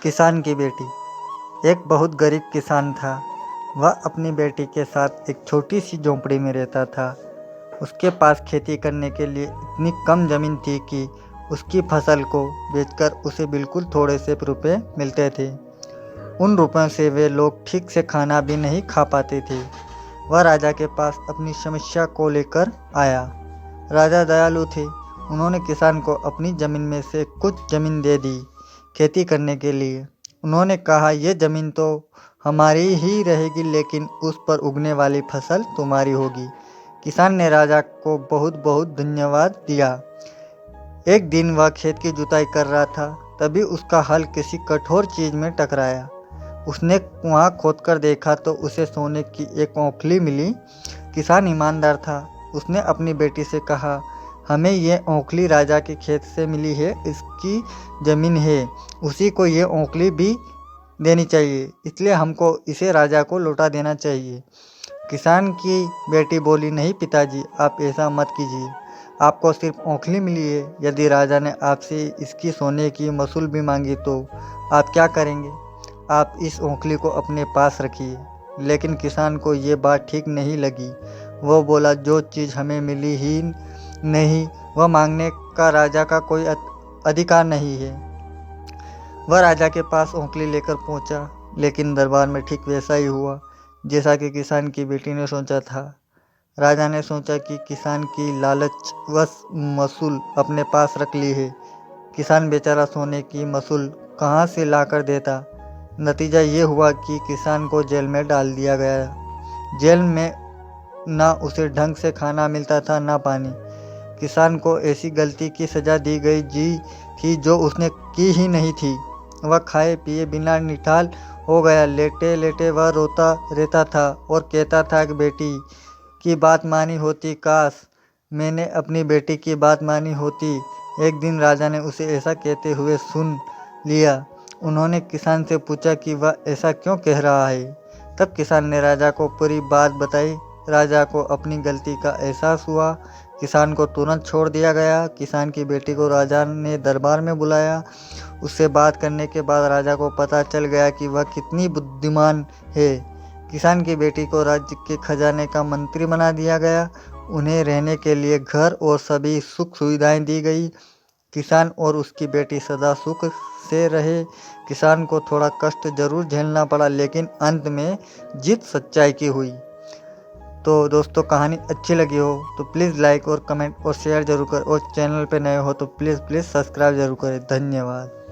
किसान की बेटी। एक बहुत गरीब किसान था। वह अपनी बेटी के साथ एक छोटी सी झोंपड़ी में रहता था। उसके पास खेती करने के लिए इतनी कम ज़मीन थी कि उसकी फसल को बेचकर उसे बिल्कुल थोड़े से रुपए मिलते थे। उन रुपयों से वे लोग ठीक से खाना भी नहीं खा पाते थे। वह राजा के पास अपनी समस्या को लेकर आया। राजा दयालु थे। उन्होंने किसान को अपनी ज़मीन में से कुछ ज़मीन दे दी खेती करने के लिए। उन्होंने कहा, यह ज़मीन तो हमारी ही रहेगी, लेकिन उस पर उगने वाली फसल तुम्हारी होगी। किसान ने राजा को बहुत बहुत धन्यवाद दिया। एक दिन वह खेत की जुताई कर रहा था, तभी उसका हल किसी कठोर चीज़ में टकराया। उसने कुआं खोदकर देखा तो उसे सोने की एक औंकली मिली। किसान ईमानदार था। उसने अपनी बेटी से कहा, हमें ये औंकली राजा के खेत से मिली है, इसकी ज़मीन है, उसी को ये औंकली भी देनी चाहिए, इसलिए हमको इसे राजा को लौटा देना चाहिए। किसान की बेटी बोली, नहीं पिताजी, आप ऐसा मत कीजिए। आपको सिर्फ औंकली मिली है। यदि राजा ने आपसे इसकी सोने की वसूल भी मांगी तो आप क्या करेंगे? आप इस औंकली को अपने पास रखिए। लेकिन किसान को ये बात ठीक नहीं लगी। वो बोला, जो चीज़ हमें मिली ही नहीं, वह मांगने का राजा का कोई अधिकार नहीं है। वह राजा के पास औंकली लेकर पहुंचा, लेकिन दरबार में ठीक वैसा ही हुआ जैसा कि किसान की बेटी ने सोचा था। राजा ने सोचा कि किसान की लालचवश वसूल अपने पास रख ली है। किसान बेचारा सोने की वसूल कहाँ से लाकर देता। नतीजा ये हुआ कि किसान को जेल में डाल दिया गया। जेल में ना उसे ढंग से खाना मिलता था, ना पानी। किसान को ऐसी गलती की सज़ा दी गई थी जो उसने की ही नहीं थी। वह खाए पिए बिना निठाल हो गया। लेटे लेटे वह रोता रहता था और कहता था कि बेटी की बात मानी होती, काश मैंने अपनी बेटी की बात मानी होती। एक दिन राजा ने उसे ऐसा कहते हुए सुन लिया। उन्होंने किसान से पूछा कि वह ऐसा क्यों कह रहा है। तब किसान ने राजा को पूरी बात बताई। राजा को अपनी गलती का एहसास हुआ। किसान को तुरंत छोड़ दिया गया। किसान की बेटी को राजा ने दरबार में बुलाया। उससे बात करने के बाद राजा को पता चल गया कि वह कितनी बुद्धिमान है। किसान की बेटी को राज्य के खजाने का मंत्री बना दिया गया। उन्हें रहने के लिए घर और सभी सुख सुविधाएं दी गई। किसान और उसकी बेटी सदा सुख से रहे। किसान को थोड़ा कष्ट जरूर झेलना पड़ा, लेकिन अंत में जीत सच्चाई की हुई। तो दोस्तों, कहानी अच्छी लगी हो तो प्लीज़ लाइक और कमेंट और शेयर जरूर करें, और चैनल पे नए हो तो प्लीज़ सब्सक्राइब जरूर करें। धन्यवाद।